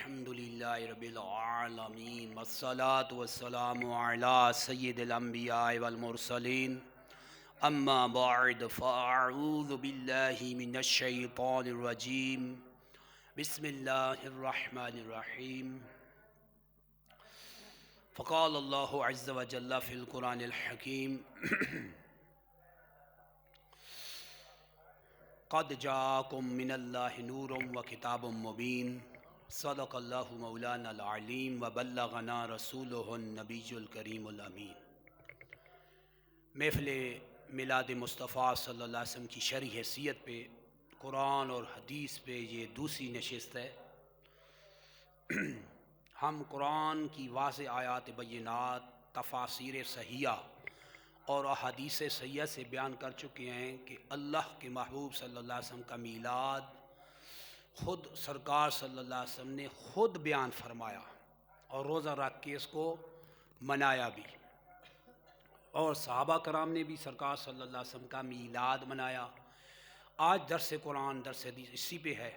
الحمدللہ رب العالمین والصلاة والسلام علی سید الانبیاء والمرسلین اما بعد فاعوذ باللہ من الشیطان الرجیم بسم اللہ الرحمن الرحیم فقال اللہ عز وجل فی القرآن الحکیم قد جاءکم من اللہ نور و کتاب مبین صدق اللہ مولانا العلیم وبلغنا رسولہ النبی الکریم الامین۔ محفل میلاد مصطفیٰ صلی اللہ علیہ وسلم کی شرعی حیثیت پہ قرآن اور حدیث پہ یہ دوسری نشست ہے۔ ہم قرآن کی واضح آیات بینات، تفاسیر صحیحہ اور احادیث صحیحہ سے بیان کر چکے ہیں کہ اللہ کے محبوب صلی اللہ علیہ وسلم کا میلاد خود سرکار صلی اللہ علیہ وسلم نے خود بیان فرمایا اور روزہ رکھ کے اس کو منایا بھی، اور صحابہ کرام نے بھی سرکار صلی اللہ علیہ وسلم کا میلاد منایا۔ آج درس قرآن درس حدیث اسی پہ ہے۔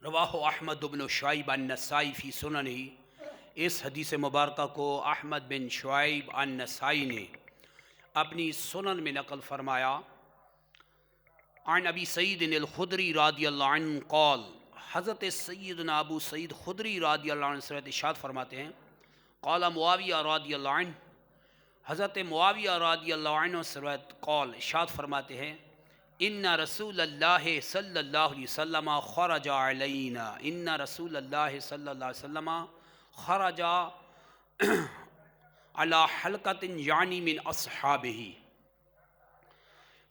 رواہ احمد بن شعیب النسائی فی سننہ، اس حدیث مبارکہ کو احمد بن شعیب النسائی نے اپنی سنن میں نقل فرمایا۔ عن ابی سعید الخدری رضی اللہ عنہ قال، حضرت سیدنا ابو سعید خدری رضی اللہ عنہ سے ارشاد فرماتے ہیں، قال معاویہ رضی اللہ عنہ، حضرت معاویہ رضی اللہ عنہ سے قال ارشاد فرماتے ہیں، ان رسول اللہ صلی اللہ علیہ وسلم خرج علینا، ان رسول اللہ صلی اللہ علیہ وسلم خرج علی حلقۃ یعنی من اصحابہ۔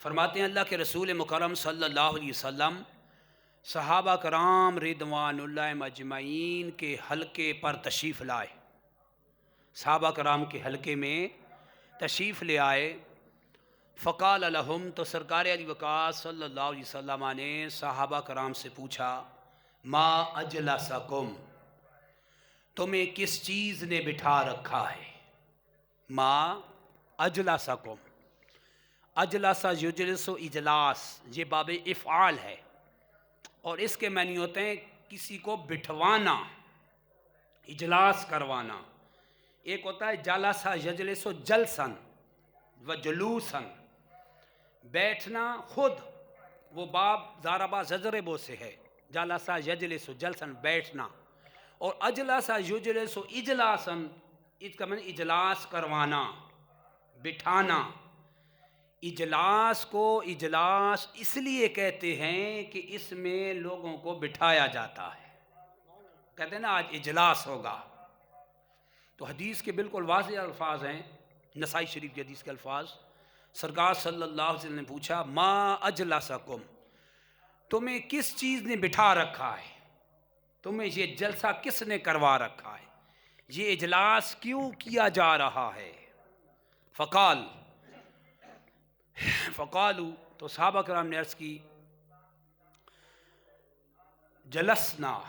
فرماتے ہیں اللہ کے رسول مکرم صلی اللہ علیہ وسلم صحابہ کرام رضوان اللہ مجمعین کے حلقے پر تشریف لائے، صحابہ کرام کے حلقے میں تشریف لے آئے۔ فقال لہم، تو سرکار علی وقار صلی اللہ علیہ وسلم نے صحابہ کرام سے پوچھا، ما اجلسکم، تمہیں کس چیز نے بٹھا رکھا ہے؟ ما اجلسکم، اجلس یجلس اجلاس، یہ باب افعال ہے اور اس کے معنی ہوتے ہیں کسی کو بٹھوانا، اجلاس کروانا۔ ایک ہوتا ہے جلس یجلس جلسن و جلوسن، بیٹھنا خود، وہ باب ضربہ زجربو سے ہے، جلس یجلس جلسن بیٹھنا، اور اجلس یجلس اجلاسن، اس کا معنی اجلاس کروانا، بٹھانا۔ اجلاس کو اجلاس اس لیے کہتے ہیں کہ اس میں لوگوں کو بٹھایا جاتا ہے، کہتے ہیں نا آج اجلاس ہوگا۔ تو حدیث کے بالکل واضح الفاظ ہیں، نسائی شریف کی حدیث کے الفاظ۔ سرکار صلی اللہ علیہ وسلم نے پوچھا، ما اجلسکم، تمہیں کس چیز نے بٹھا رکھا ہے، تمہیں یہ جلسہ کس نے کروا رکھا ہے، یہ اجلاس کیوں کیا جا رہا ہے؟ فقالو، تو صحابہ کرام نے عرض کی، جلسنا،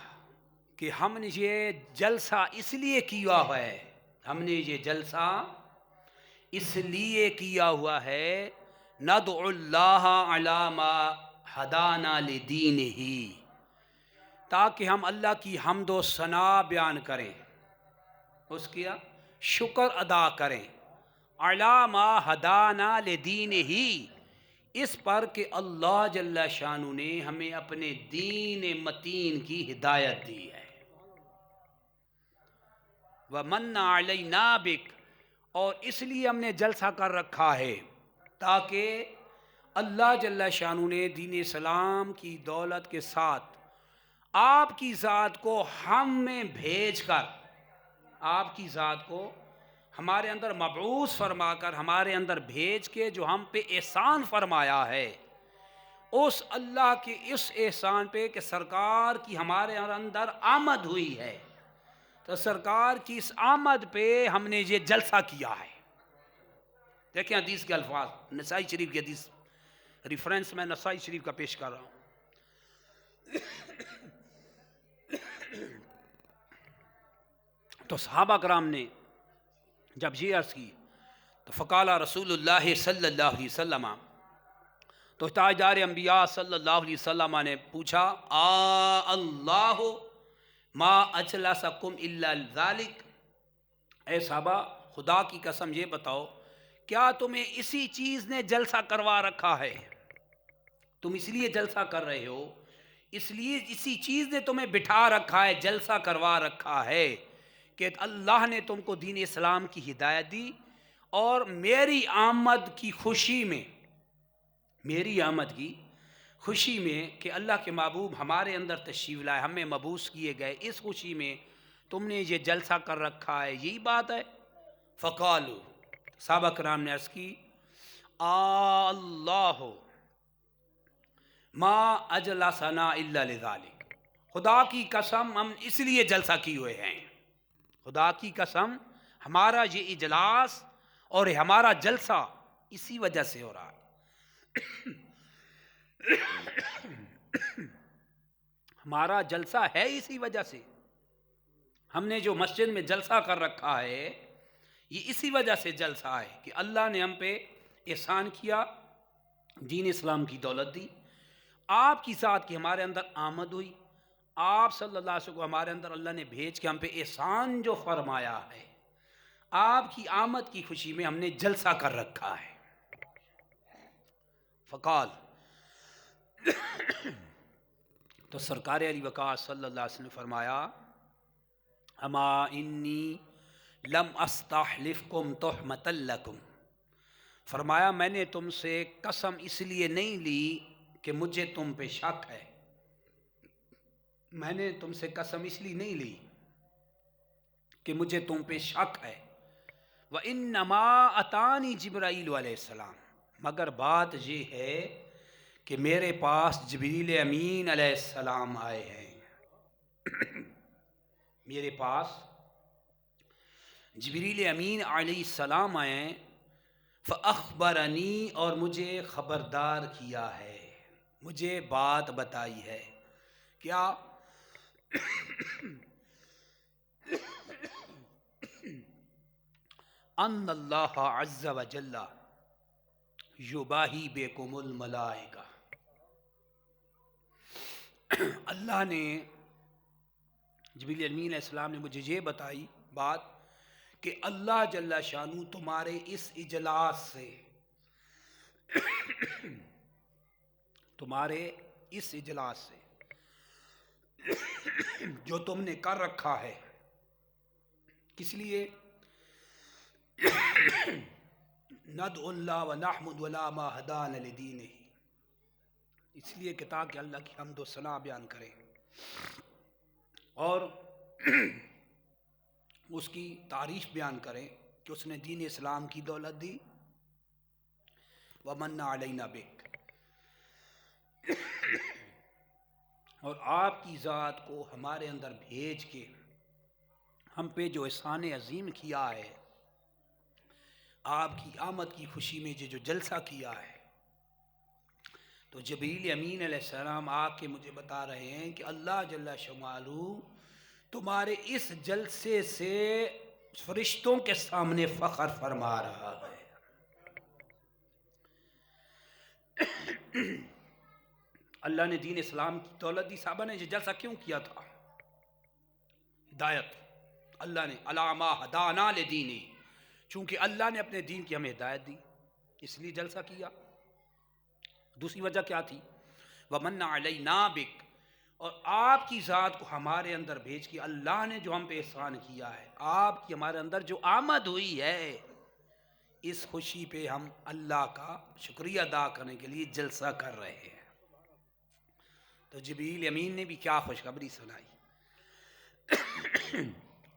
کہ ہم نے یہ جلسہ اس لیے کیا ہے، ہم نے یہ جلسہ اس لیے کیا ہوا ہے، ندعو اللہ علی ما ہدانا لدینہ، تاکہ ہم اللہ کی حمد و ثنا بیان کریں، اس کی شکر ادا کریں، علی ما ہدانا لدینہ، اس پر کہ اللہ جل شانہ نے ہمیں اپنے دین متین کی ہدایت دی ہے۔ وَمَنَّ عَلَيْنَا بِكَ، اور اس لیے ہم نے جلسہ کر رکھا ہے تاکہ اللہ جل شانہ نے دین اسلام کی دولت کے ساتھ آپ کی ذات کو ہم میں بھیج کر، آپ کی ذات کو ہمارے اندر مبعوث فرما کر، ہمارے اندر بھیج کے جو ہم پہ احسان فرمایا ہے، اس اللہ کے اس احسان پہ کہ سرکار کی ہمارے اندر آمد ہوئی ہے، تو سرکار کی اس آمد پہ ہم نے یہ جلسہ کیا ہے۔ دیکھیں حدیث کے الفاظ، نسائی شریف کی حدیث، ریفرنس میں نسائی شریف کا پیش کر رہا ہوں۔ تو صحابہ کرام نے جب یہ عرض کی تو فقال رسول اللہ صلی اللہ علیہ وسلم، تو تاجدار انبیاء صلی اللہ علیہ وسلم نے پوچھا اللہ ما اجلسکم الا ذالک، اے صحابہ خدا کی قسم یہ بتاؤ کیا تمہیں اسی چیز نے جلسہ کروا رکھا ہے؟ تم اس لیے جلسہ کر رہے ہو، اس لیے اسی چیز نے تمہیں بٹھا رکھا ہے، جلسہ کروا رکھا ہے کہ اللہ نے تم کو دین اسلام کی ہدایت دی، اور میری آمد کی خوشی میں، میری آمد کی خوشی میں کہ اللہ کے محبوب ہمارے اندر تشریف لائے، ہمیں مبعوث کیے گئے، اس خوشی میں تم نے یہ جلسہ کر رکھا ہے، یہی بات ہے؟ فقالو، صحابہ کرام نے عرض کی اللہ ما اجلسنا الا لذالک، خدا کی قسم ہم اس لیے جلسہ کیے ہوئے ہیں، خدا کی قسم ہمارا یہ اجلاس اور ہمارا جلسہ اسی وجہ سے ہو رہا ہے۔ ہمارا جلسہ ہے اسی وجہ سے، ہم نے جو مسجد میں جلسہ کر رکھا ہے یہ اسی وجہ سے جلسہ ہے کہ اللہ نے ہم پہ احسان کیا، دین اسلام کی دولت دی، آپ کی ذات کی ہمارے اندر آمد ہوئی، آپ صلی اللہ علیہ وسلم کو ہمارے اندر اللہ نے بھیج کے ہم پہ احسان جو فرمایا ہے، آپ کی آمد کی خوشی میں ہم نے جلسہ کر رکھا ہے۔ فقال، تو سرکار علی وقار صلی اللہ علیہ وسلم نے فرمایا اما انی لم استحلفکم تہمۃ لکم، فرمایا میں نے تم سے قسم اس لیے نہیں لی کہ مجھے تم پہ شک ہے، میں نے تم سے قسم اس لیے نہیں لی کہ مجھے تم پہ شک ہے، وَإِنَّمَا أَتَانِي جبرائیل علیہ السلام، مگر بات یہ ہے کہ میرے پاس جبریل امین علیہ السلام آئے ہیں، میرے پاس جبریل امین علیہ السلام آئے ہیں، فَأَخْبَرَنِي، اور مجھے خبردار کیا ہے، مجھے بات بتائی ہے، کیا؟ ان اللہ عز و جل یباہی بکم الملائکہ، اللہ نے، جبریل امین علیہ السلام نے مجھے یہ بتائی بات کہ اللہ جل شانہ تمہارے اس اجلاس سے، تمہارے اس اجلاس سے جو تم نے کر رکھا ہے، کس لیے؟ ندعو اللہ ونحمد ولا ما ہدان لدینہ، اس لیے کہ تاکہ اللہ کی حمد و ثنا بیان کریں اور اس کی تعریف بیان کریں کہ اس نے دین اسلام کی دولت دی، ومن علینا بک، اور آپ کی ذات کو ہمارے اندر بھیج کے ہم پہ جو احسان عظیم کیا ہے، آپ کی آمد کی خوشی میں جو جلسہ کیا ہے۔ تو جبریل امین علیہ السلام آ کے مجھے بتا رہے ہیں کہ اللہ جل شمالہ تمہارے اس جلسے سے فرشتوں کے سامنے فخر فرما رہا ہے۔ اللہ نے دین اسلام کی دولت دی، صحابہ نے یہ جلسہ کیوں کیا تھا؟ ہدایت، اللہ نے علامہ ہدانا لدینی، چونکہ اللہ نے اپنے دین کی ہمیں ہدایت دی اس لیے جلسہ کیا۔ دوسری وجہ کیا تھی؟ وَمَنَّ عَلَيْنَا بِكَ، اور آپ کی ذات کو ہمارے اندر بھیج کے اللہ نے جو ہم پہ احسان کیا ہے، آپ کی ہمارے اندر جو آمد ہوئی ہے، اس خوشی پہ ہم اللہ کا شکریہ ادا کرنے کے لیے جلسہ کر رہے ہیں۔ تو جبریل امین نے بھی کیا خوشخبری سنائی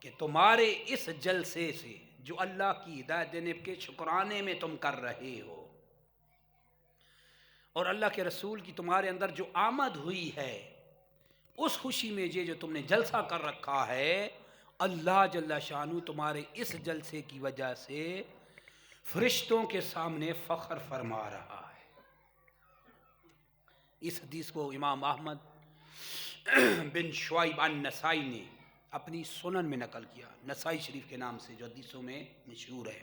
کہ تمہارے اس جلسے سے جو اللہ کی ہدایت دینے کے شکرانے میں تم کر رہے ہو، اور اللہ کے رسول کی تمہارے اندر جو آمد ہوئی ہے، اس خوشی میں یہ جو تم نے جلسہ کر رکھا ہے، اللہ جل شانہ تمہارے اس جلسے کی وجہ سے فرشتوں کے سامنے فخر فرما رہا ہے۔ اس حدیث کو امام احمد بن شعیب النسائی نے اپنی سنن میں نقل کیا، نسائی شریف کے نام سے جو حدیثوں میں مشہور ہے۔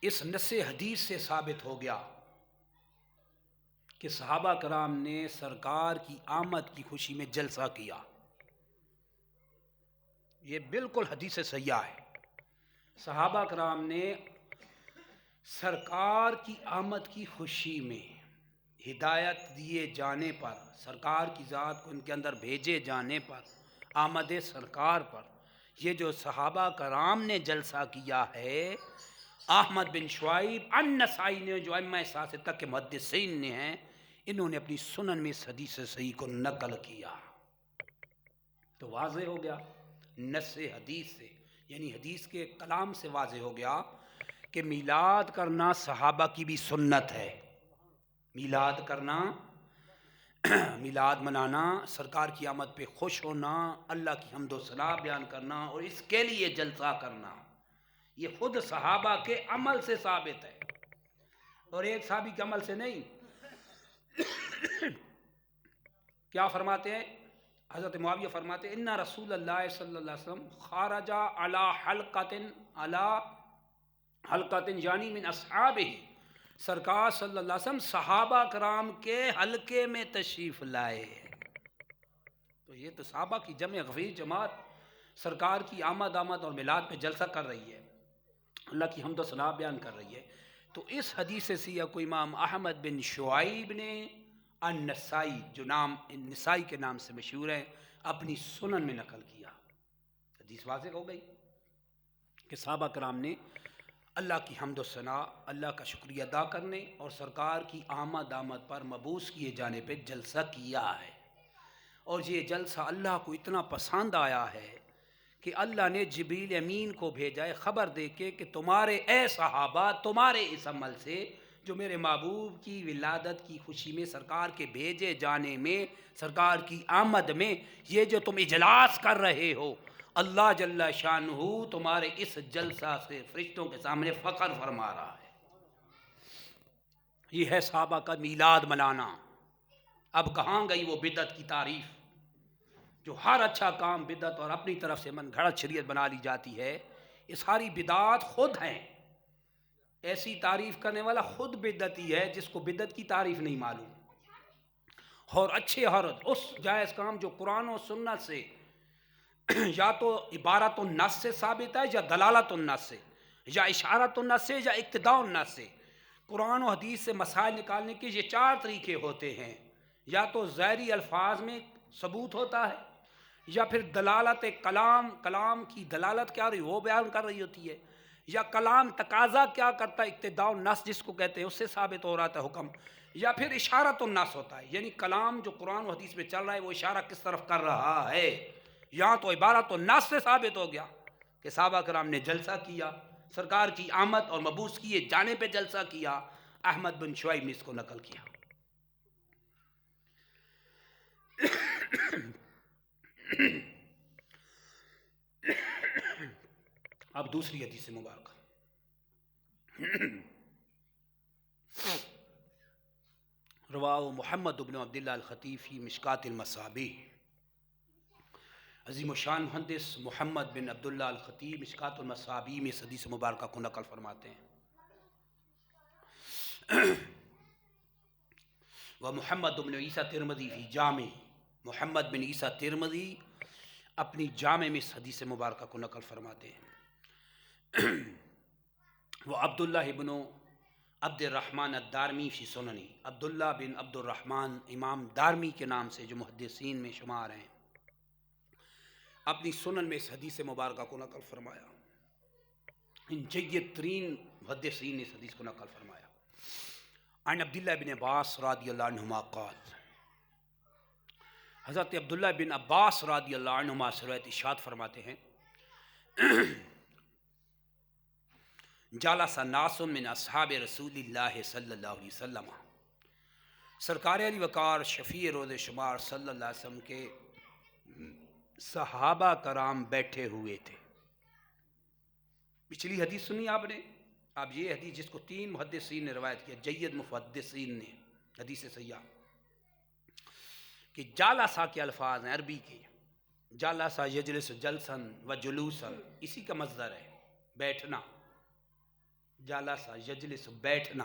اس نص حدیث سے ثابت ہو گیا کہ صحابہ کرام نے سرکار کی آمد کی خوشی میں جلسہ کیا. یہ بالکل حدیث سیاح ہے. صحابہ کرام نے سرکار کی آمد کی خوشی میں ہدایت دیے جانے پر، سرکار کی ذات کو ان کے اندر بھیجے جانے پر، آمد سرکار پر، یہ جو صحابہ کرام نے جلسہ کیا ہے، احمد بن شعیب النسائی نے، جو ائمہ ساسطہ کے محدثین نے ہیں، انہوں نے اپنی سنن میں اس حدیث صحیح کو نقل کیا. تو واضح ہو گیا نص حدیث سے، یعنی حدیث کے کلام سے واضح ہو گیا کہ میلاد کرنا صحابہ کی بھی سنت ہے. میلاد کرنا، میلاد منانا، سرکار کی آمد پہ خوش ہونا، اللہ کی حمد و ثنا بیان کرنا اور اس کے لیے جلسہ کرنا، یہ خود صحابہ کے عمل سے ثابت ہے اور ایک صحابی کے عمل سے نہیں. کیا فرماتے ہیں حضرت معاویہ؟ فرماتے ہیں ان رسول اللہ صلی اللہ علیہ وسلم خارج علی حلقۃ یعنی من اصحابہ، سرکار صلی اللہ علیہ وسلم صحابہ کرام کے حلقے میں تشریف لائے. تو یہ تو صحابہ کی جمع غفیر جماعت سرکار کی آمد اور میلاد پہ جلسہ کر رہی ہے، اللہ کی حمد و ثنا بیان کر رہی ہے. تو اس حدیث سیاح کو امام احمد بن شعیب نے النسائی، جو نام نسائی کے نام سے مشہور ہے، اپنی سنن میں نقل کیا. حدیث واضح ہو گئی کہ صحابہ کرام نے اللہ کی حمد و ثنا، اللہ کا شکریہ ادا کرنے اور سرکار کی آمد پر مبعوث کیے جانے پہ جلسہ کیا ہے. اور یہ جلسہ اللہ کو اتنا پسند آیا ہے کہ اللہ نے جبریل امین کو بھیجا ہے خبر دے کے کہ تمہارے اے صحابہ، تمہارے اس عمل سے جو میرے محبوب کی ولادت کی خوشی میں، سرکار کے بھیجے جانے میں، سرکار کی آمد میں، یہ جو تم اجلاس کر رہے ہو، اللہ جل شانہ تمہارے اس جلسہ سے فرشتوں کے سامنے فخر فرما رہا ہے. یہ ہے صحابہ کا میلاد منانا. اب کہاں گئی وہ بدعت کی تعریف جو ہر اچھا کام بدعت اور اپنی طرف سے من گھڑت شریعت بنا لی جاتی ہے؟ یہ ساری بدعات خود ہیں. ایسی تعریف کرنے والا خود بدعتی ہے جس کو بدعت کی تعریف نہیں معلوم. اور اچھے حرد اس جائز کام جو قرآن و سنت سے یا تو عبارت النص سے ثابت ہے، یا دلالت النص سے، یا اشارت النص سے، یا اقتداء النص سے. قرآن و حدیث سے مسائل نکالنے کے یہ 4 طریقے ہوتے ہیں. یا تو ظاہری الفاظ میں ثبوت ہوتا ہے، یا پھر دلالت کلام کی دلالت کیا رہی وہ بیان کر رہی ہوتی ہے، یا کلام تقاضا کیا کرتا ہے، اقتداء النص جس کو کہتے ہیں، اس سے ثابت ہو رہا تھا حکم. یا پھر اشارت النص ہوتا ہے، یعنی کلام جو قرآن و حدیث میں چل رہا ہے وہ اشارہ کس طرف کر رہا ہے. یا تو عبارت النص سے ثابت ہو گیا کہ صحابہ کرام نے جلسہ کیا، سرکار کی آمد اور مبعوث کیے جانے پہ جلسہ کیا. احمد بن شعیب نے اس کو نقل کیا. اب دوسری حدیث مبارکہ رواہ محمد بن عبداللہ الخطیب فی مشکات المصابیح. عظیم الشان محدث محمد بن عبداللہ الخطیب مشکات المصابیح میں اس حدیث مبارکہ کو نقل فرماتے ہیں. و محمد بن عیسیٰ ترمذی فی جامع، محمد بن عیسیٰ ترمذی اپنی جامع میں اس حدیث مبارکہ کو نقل فرماتے ہیں. وہ عبداللہ بن عبد الرحمن الدارمی فی سننی، عبداللہ بن عبد الرحمن امام دارمی کے نام سے جو محدثین میں شمار ہیں، اپنی سنن میں اس حدیث مبارکہ کو نقل فرمایا. ان جید ترین محدثین نے اس حدیث کو نقل فرمایا. عن عبداللہ بن عباس رضی اللہ عنہما قال، حضرت عبداللہ بن عباس رضی اللہ عنہما سے روایت ارشاد فرماتے ہیں، جالس ناس من اصحاب رسول اللہ صلی اللہ علیہ وسلم، سرکار علی وقار شفیع روز شمار صلی اللہ علیہ وسلم کے صحابہ کرام بیٹھے ہوئے تھے. پچھلی حدیث سنی آپ نے. اب یہ حدیث جس کو 3 محدثین نے روایت کیا، جید محدثین نے، حدیث سیاح، کہ جالسا کے الفاظ ہیں عربی کے. جالسا یجلس جلسن و جلوسن، اسی کا مصدر ہے بیٹھنا. جالسا یجلس بیٹھنا،